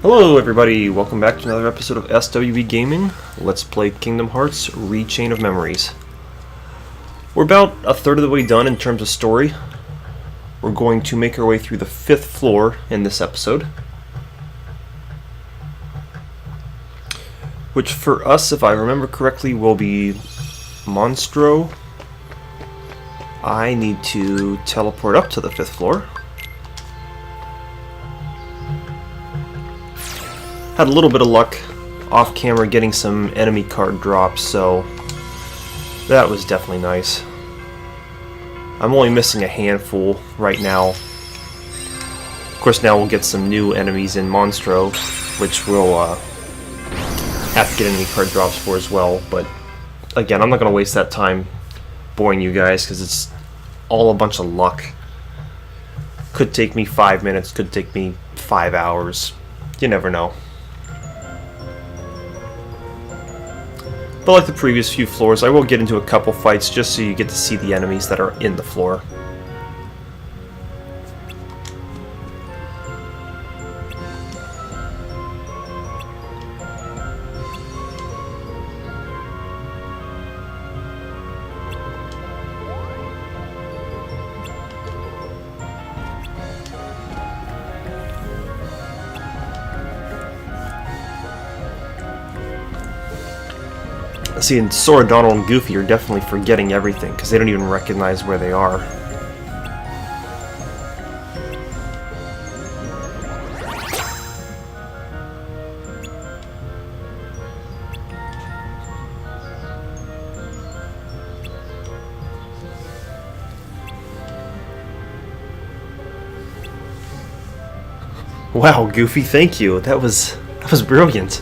Hello everybody, welcome back to another episode of SWB Gaming. Let's play Kingdom Hearts Rechain of Memories. We're about a third of the way done in terms of story. We're going to make our way through the 5th floor in this episode. Which for us, if I remember correctly, will be Monstro. I need to teleport up to the 5th floor. Had a little bit of luck off camera getting some enemy card drops, so that was definitely nice. I'm only missing a handful right now. Of course, now we'll get some new enemies in Monstro, which we'll have to get enemy card drops for as well. But again, I'm not going to waste that time boring you guys because it's all a bunch of luck. Could take me 5 minutes, could take me 5 hours. You never know. But like the previous few floors, I will get into a couple fights just so you get to see the enemies that are in the floor. See, and Sora, Donald, and Goofy are definitely forgetting everything because they don't even recognize where they are. Wow, Goofy, thank you. That was brilliant.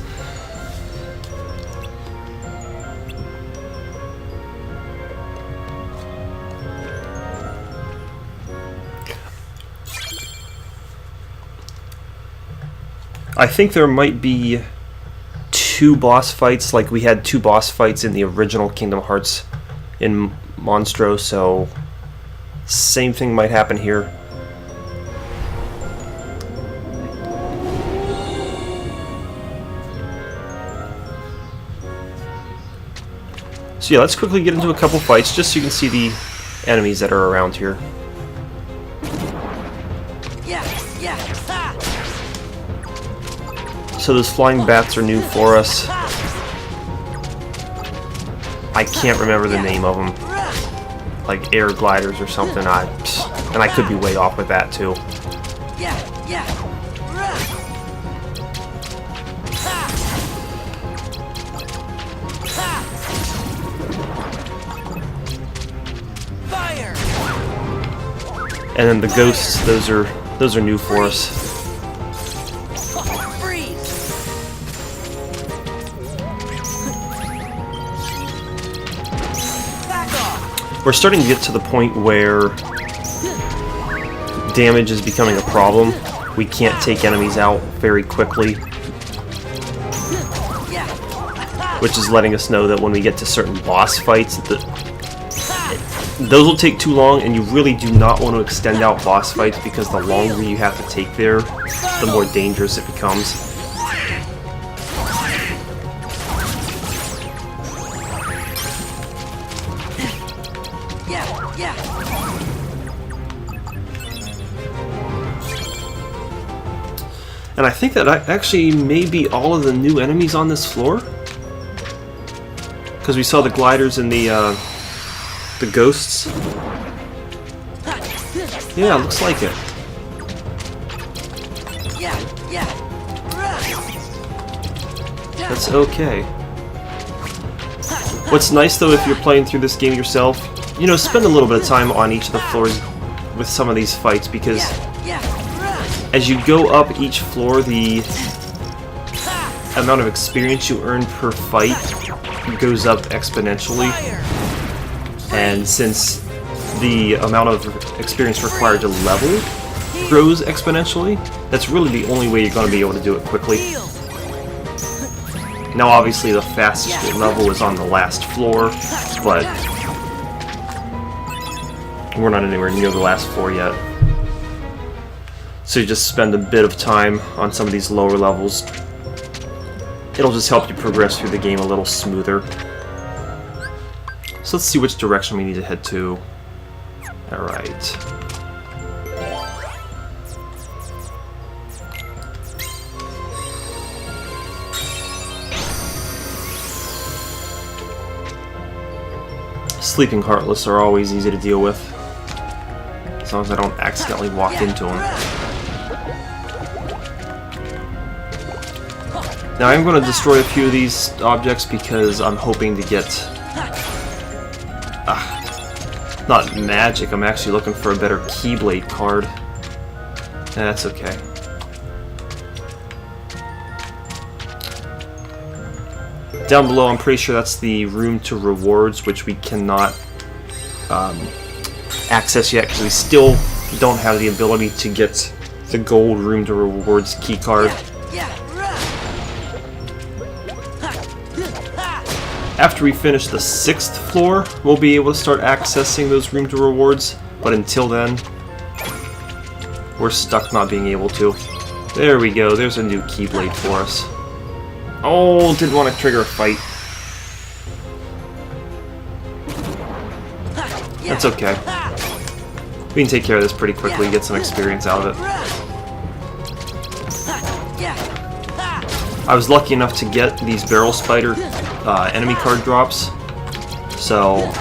I think there might be 2 boss fights, like we had 2 boss fights in the original Kingdom Hearts in Monstro, so same thing might happen here. So yeah, let's quickly get into a couple fights just so you can see the enemies that are around here. So those flying bats are new for us. I can't remember the name of them. Like air gliders or something. And I could be way off with that too. And then the ghosts, those are new for us. We're starting to get to the point where damage is becoming a problem. We can't take enemies out very quickly, which is letting us know that when we get to certain boss fights, those will take too long, and you really do not want to extend out boss fights because the longer you have to take there, the more dangerous it becomes. And I think that actually may be all of the new enemies on this floor, because we saw the gliders and the ghosts. Yeah, looks like it. That's okay. What's nice though, if you're playing through this game yourself, you know, spend a little bit of time on each of the floors with some of these fights, because as you go up each floor, the amount of experience you earn per fight goes up exponentially. And since the amount of experience required to level grows exponentially, that's really the only way you're going to be able to do it quickly. Now obviously the fastest level is on the last floor, but we're not anywhere near the last floor yet. So you just spend a bit of time on some of these lower levels. It'll just help you progress through the game a little smoother. So let's see which direction we need to head to. Alright. Sleeping Heartless are always easy to deal with, as long as I don't accidentally walk into them. Now I'm going to destroy a few of these objects because I'm hoping to get... not magic, I'm actually looking for a better Keyblade card. That's okay. Down below, I'm pretty sure that's the room to rewards, which we cannot access yet because we still don't have the ability to get the gold room to rewards key card. After we finish the 6th floor, we'll be able to start accessing those room to rewards, but until then, we're stuck not being able to. There we go, there's a new Keyblade for us. Oh, didn't want to trigger a fight. That's okay. We can take care of this pretty quickly, get some experience out of it. I was lucky enough to get these Barrel Spider enemy card drops, so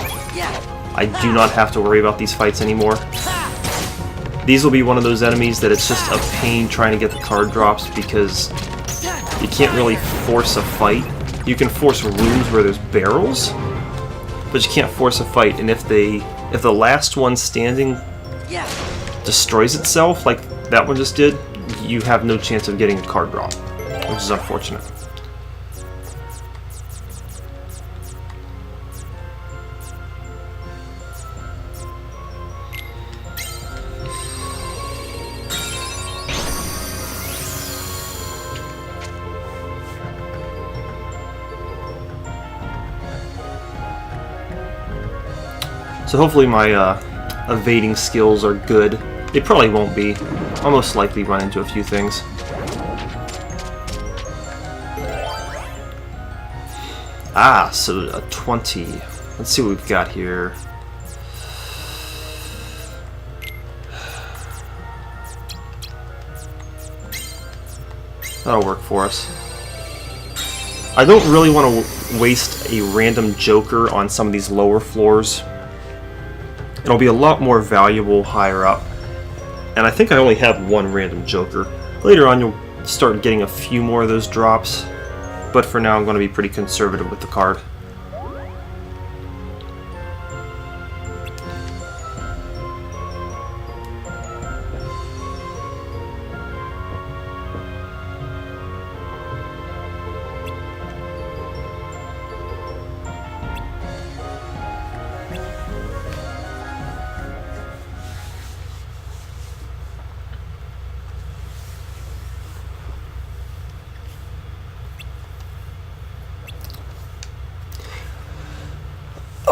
I do not have to worry about these fights anymore. These will be one of those enemies that it's just a pain trying to get the card drops because you can't really force a fight. You can force rooms where there's barrels, but you can't force a fight. And if the last one standing destroys itself, like that one just did, you have no chance of getting a card drop, which is unfortunate. So hopefully my evading skills are good. They probably won't be. I'll most likely run into a few things. Ah, so a 20. Let's see what we've got here. That'll work for us. I don't really want to waste a random joker on some of these lower floors. It'll be a lot more valuable higher up. And I think I only have one random joker. Later on you'll start getting a few more of those drops, but for now I'm going to be pretty conservative with the card.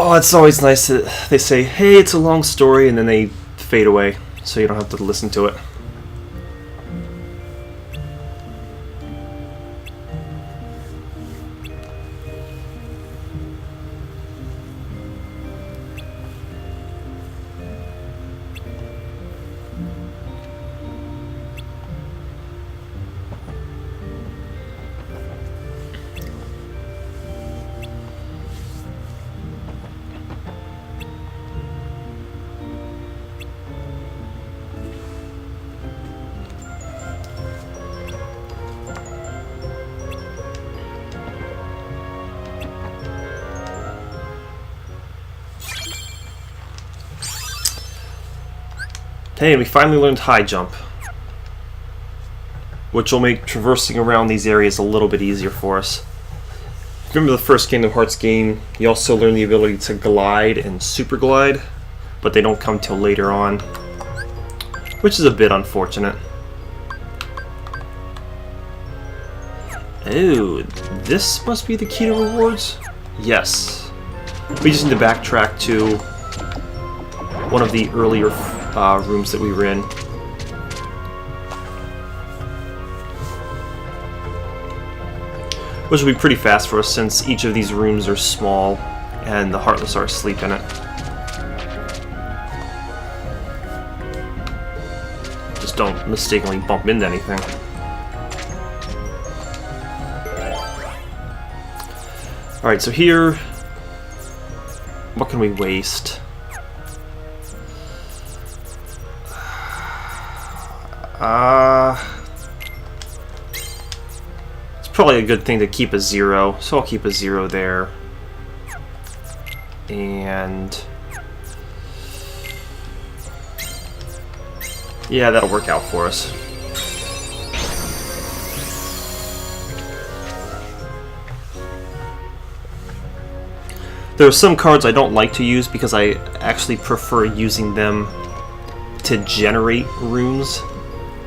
Oh, it's always nice that they say, hey, it's a long story, and then they fade away, so you don't have to listen to it. Hey, we finally learned high jump, which will make traversing around these areas a little bit easier for us. Remember the first Kingdom Hearts game, you also learn the ability to glide and super glide, but they don't come till later on, which is a bit unfortunate. Ooh, this must be the key to rewards? Yes. We just need to backtrack to one of the earlier rooms that we were in. which will be pretty fast for us since each of these rooms are small and the Heartless are asleep in it. Just don't mistakenly bump into anything. Alright, so here, what can we waste? It's probably a good thing to keep a 0, so I'll keep a 0 there. And yeah, that'll work out for us. There are some cards I don't like to use because I actually prefer using them to generate runes,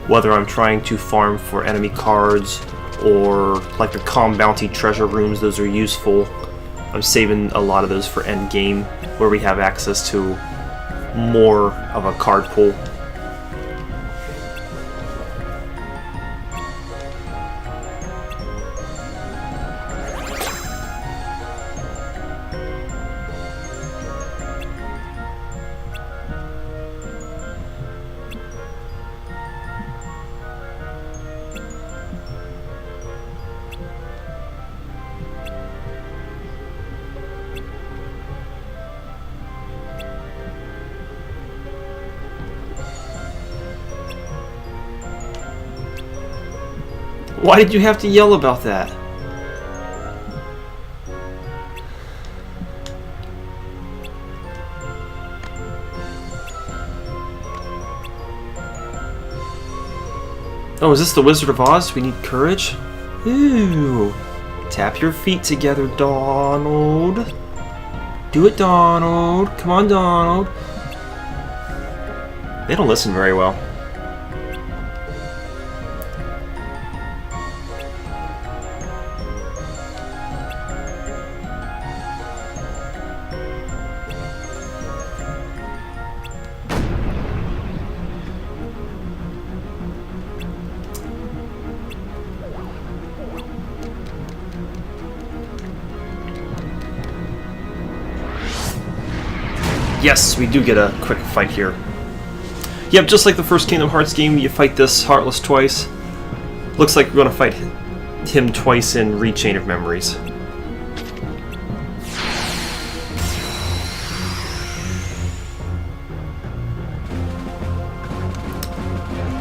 whether I'm trying to farm for enemy cards or like the Calm Bounty treasure rooms. Those are useful. I'm saving a lot of those for end game, where we have access to more of a card pool. Why did you have to yell about that? Oh, is this the Wizard of Oz? We need courage? Ooh. Tap your feet together, Donald. Do it, Donald. Come on, Donald. They don't listen very well. Yes, we do get a quick fight here. Yep, just like the first Kingdom Hearts game, you fight this Heartless twice. Looks like we're going to fight him twice in Rechain of Memories.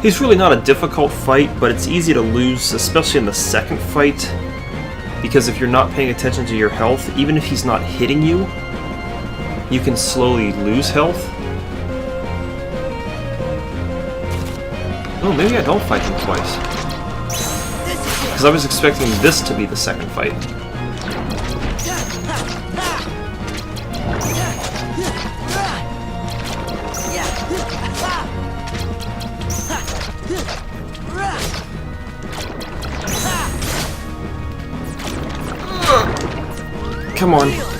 He's really not a difficult fight, but it's easy to lose, especially in the second fight, because if you're not paying attention to your health, even if he's not hitting you, you can slowly lose health. Oh, maybe I don't fight him twice. Because I was expecting this to be the second fight. Come on.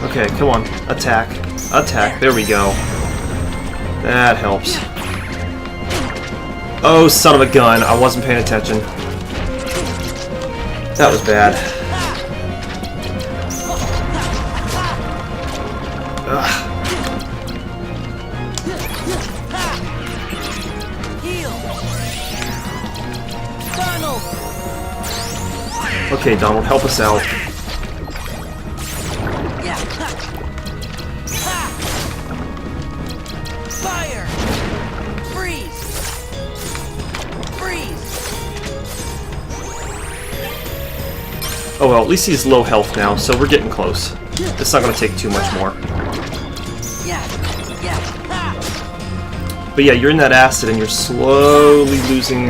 Okay, come on. Attack. Attack. There we go. That helps. Oh, son of a gun. I wasn't paying attention. That was bad. Ugh. Okay, Donald, help us out. Fire! Freeze! Freeze! Oh well, at least he's low health now, so we're getting close. It's not going to take too much more. But yeah, you're in that acid and you're slowly losing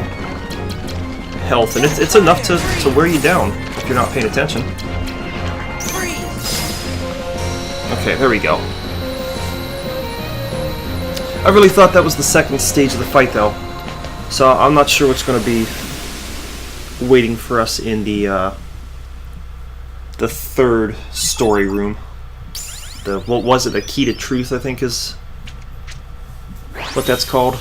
health, and it's enough to wear you down if you're not paying attention. Okay, there we go. I really thought that was the second stage of the fight, though, so I'm not sure what's going to be waiting for us in the third story room. What was it? The Key to Truth, I think, is what that's called.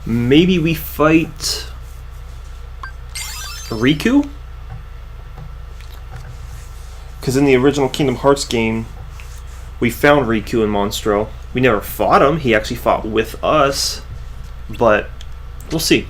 Maybe we fight Riku? Because in the original Kingdom Hearts game, we found Riku in Monstro. We never fought him. He actually fought with us. But we'll see.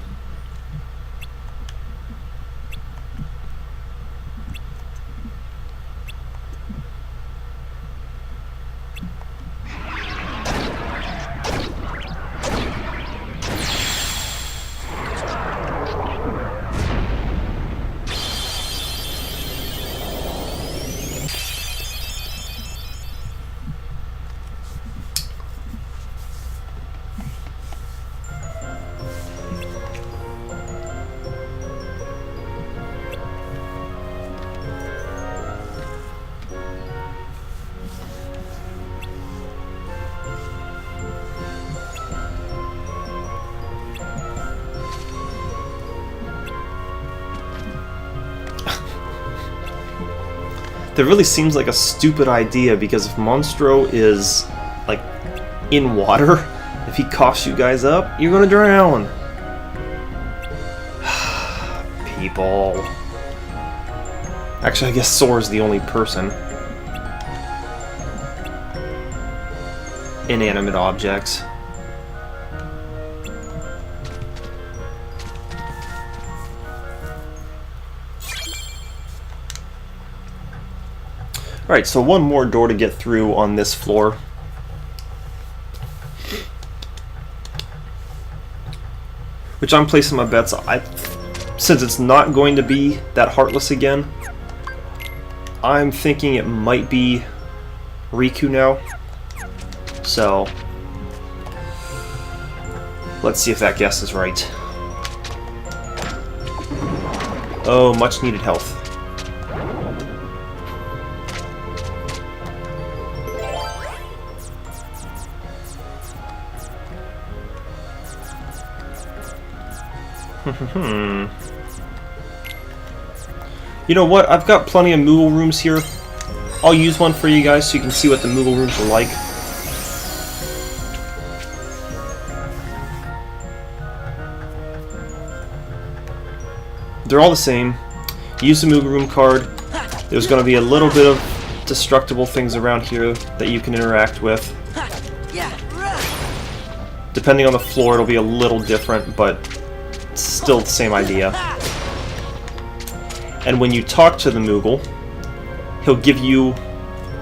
That really seems like a stupid idea, because if Monstro is, like, in water, if he coughs you guys up, you're gonna drown. People. Actually, I guess Sora's the only person. Inanimate objects. Alright, so one more door to get through on this floor. Which I'm placing my bets. Since it's not going to be that Heartless again, I'm thinking it might be Riku now. So, let's see if that guess is right. Oh, much needed health. You know what? I've got plenty of Moogle rooms here. I'll use one for you guys so you can see what the Moogle rooms are like. They're all the same. Use the Moogle room card. There's going to be a little bit of destructible things around here that you can interact with. Depending on the floor, it'll be a little different, but still the same idea. And when you talk to the Moogle, he'll give you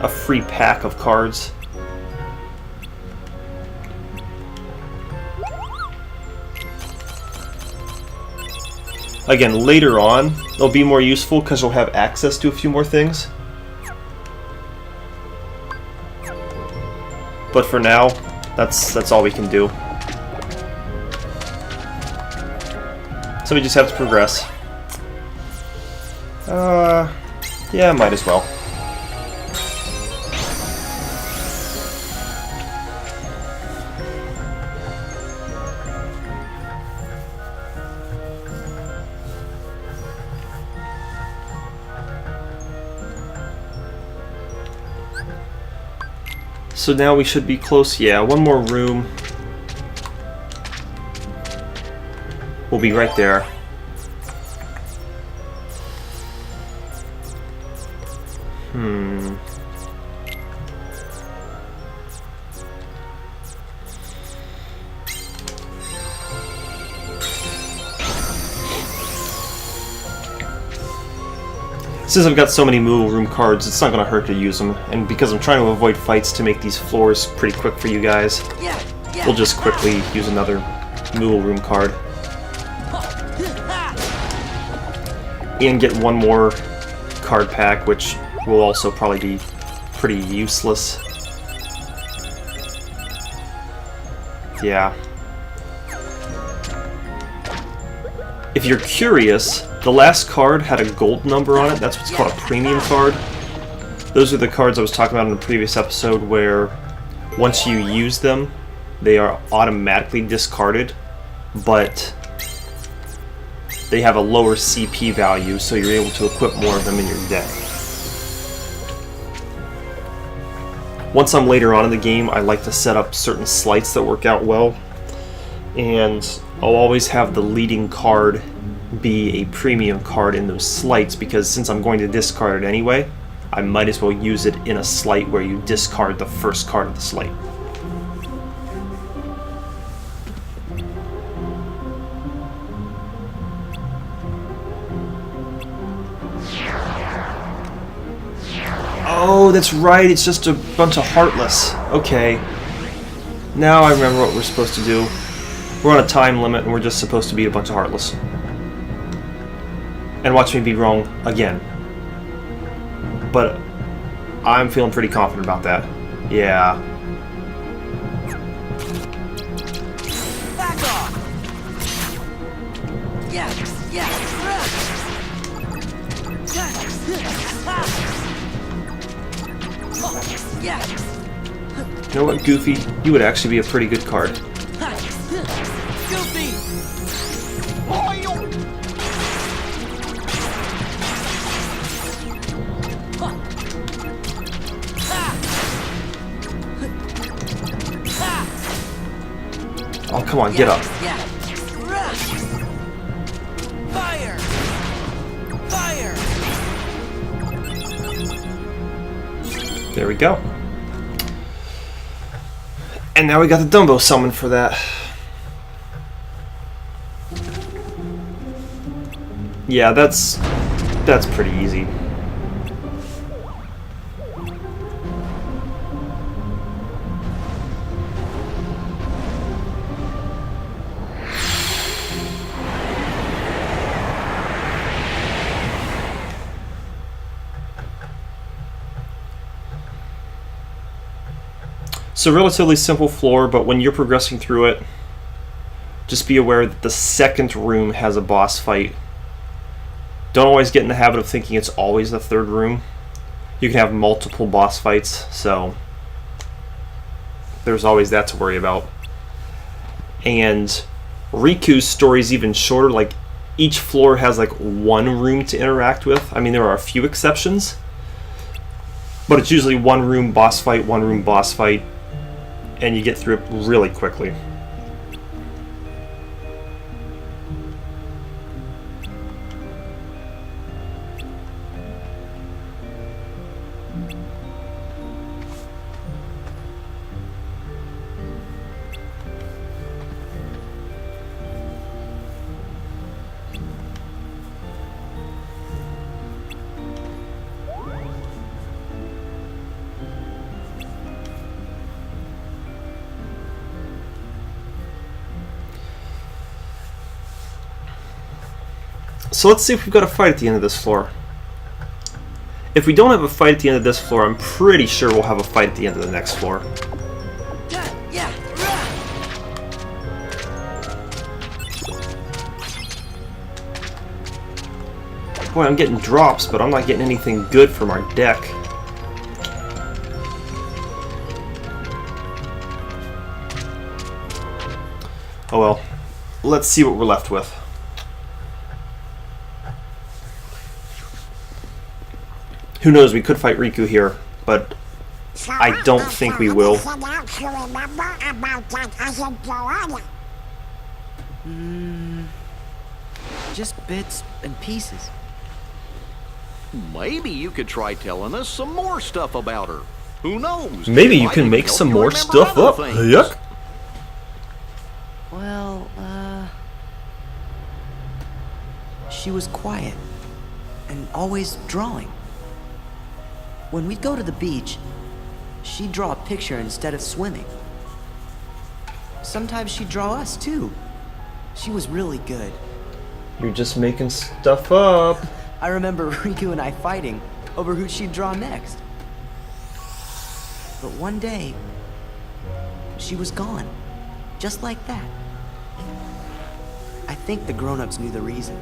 a free pack of cards. Again, later on, they'll be more useful because you'll have access to a few more things. But for now, that's all we can do. So we just have to progress. Yeah, might as well. So now we should be close. Yeah, one more room. We'll be right there. Since I've got so many Moogle room cards, it's not going to hurt to use them. And because I'm trying to avoid fights to make these floors pretty quick for you guys, we'll just quickly use another Moogle room card. And get one more card pack, which will also probably be pretty useless. Yeah. If you're curious, the last card had a gold number on it. That's what's called a premium card. Those are the cards I was talking about in the previous episode where once you use them, they are automatically discarded, but they have a lower CP value, so you're able to equip more of them in your deck. Once I'm later on in the game, I like to set up certain sleights that work out well, and I'll always have the leading card be a premium card in those sleights, because since I'm going to discard it anyway, I might as well use it in a sleight where you discard the first card of the sleight. Oh, that's right, it's just a bunch of Heartless. Okay. Now I remember what we're supposed to do. We're on a time limit and we're just supposed to beat a bunch of Heartless. And watch me be wrong again. But I'm feeling pretty confident about that. Yeah. Back off! Yes, yes! Yes! You know what, Goofy? You would actually be a pretty good card. Goofy! Oh, come on, get up. Fire! Fire! There we go. And now we got the Dumbo summon for that. Yeah, that's pretty easy. It's a relatively simple floor, but when you're progressing through it, just be aware that the second room has a boss fight. Don't always get in the habit of thinking it's always the third room. You can have multiple boss fights, so there's always that to worry about. And Riku's story is even shorter. Like, each floor has like one room to interact with. I mean, there are a few exceptions, but it's usually one room boss fight, and you get through it really quickly. So let's see if we've got a fight at the end of this floor. If we don't have a fight at the end of this floor, I'm pretty sure we'll have a fight at the end of the next floor. Boy, I'm getting drops, but I'm not getting anything good from our deck. Oh well. Let's see what we're left with. Who knows, we could fight Riku here, but I don't think we will. Just bits and pieces. Maybe you could try telling us some more stuff about her. Who knows? Maybe you can make some more stuff up. Yuck. Well, she was quiet and always drawing. When we'd go to the beach, she'd draw a picture instead of swimming. Sometimes she'd draw us too. She was really good. You're just making stuff up. I remember Riku and I fighting over who she'd draw next. But one day, she was gone. Just like that. I think the grown-ups knew the reason.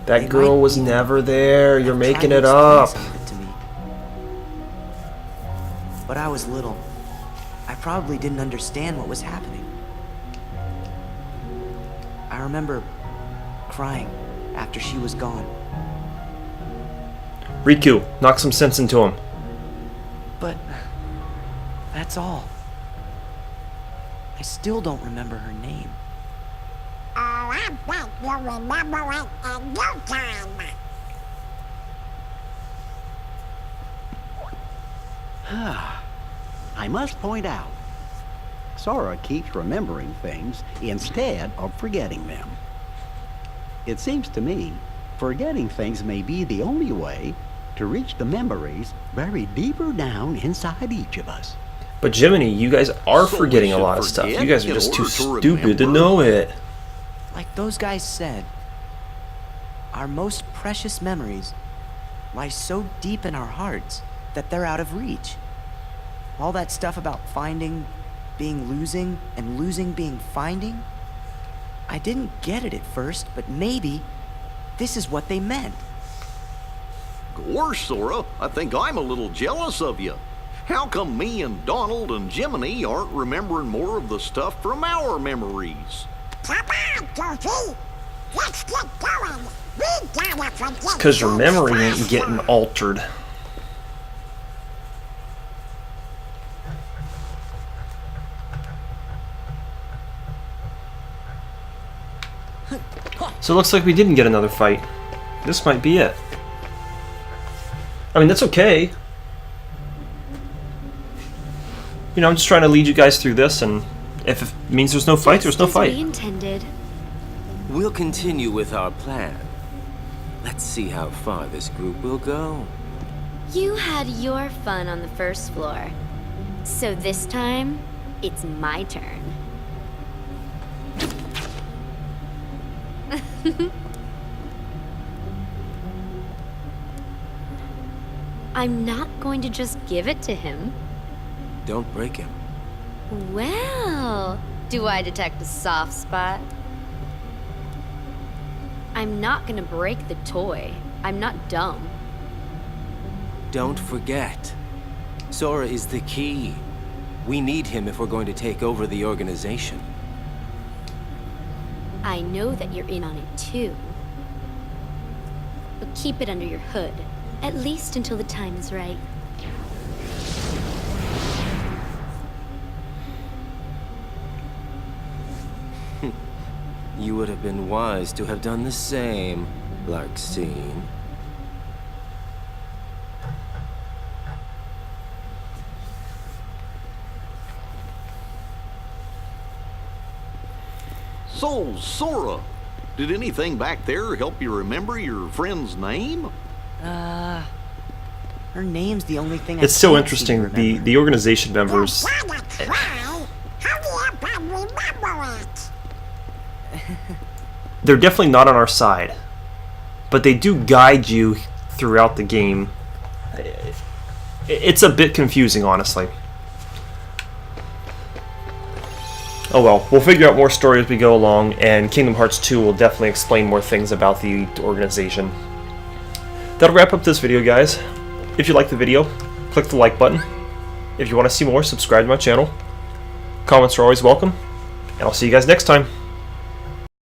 That girl was never there. You're making it up. To me. But I was little. I probably didn't understand what was happening. I remember crying after she was gone. Riku, knock some sense into him. But that's all. I still don't remember her name. Oh, I bet you'll remember it in no time. I must point out, Sora keeps remembering things instead of forgetting them. It seems to me, forgetting things may be the only way to reach the memories buried deeper down inside each of us. But Jiminy, you guys are So we forgetting a should lot of stuff. forget You guys are in just too order to stupid to remember? know it. Like those guys said, our most precious memories lie so deep in our hearts that they're out of reach. All that stuff about finding being losing and losing being finding, I didn't get it at first, but maybe this is what they meant. Gosh, Sora, I think I'm a little jealous of you. How come me and Donald and Jiminy aren't remembering more of the stuff from our memories? Come on, Goofy. Let's get going. We gotta forget. Because your things memory ain't faster. getting altered. So it looks like we didn't get another fight. This might be it. I mean, that's okay. You know, I'm just trying to lead you guys through this, and if it means there's no fight, there's no Just as we fight. intended. We'll continue with our plan. Let's see how far this group will go. You had your fun on the first floor. So this time, it's my turn. I'm not going to just give it to him. Don't break him. Well, do I detect a soft spot? I'm not gonna break the toy. I'm not dumb. Don't forget. Sora is the key. We need him if we're going to take over the organization. I know that you're in on it too. But keep it under your hood, at least until the time is right. You would have been wise to have done the same, Larkseen. So, Sora, did anything back there help you remember your friend's name? Her name's the only thing I It's so can't seem to interesting. remember. The organization members. Wanna try? Hurry up and remember it. They're definitely not on our side, but they do guide you throughout the game. It's a bit confusing, honestly. Oh well, we'll figure out more story as we go along, and Kingdom Hearts 2 will definitely explain more things about the organization. That'll wrap up this video, guys. If you liked the video, click the like button. If you want to see more, subscribe to my channel. Comments are always welcome, and I'll see you guys next time.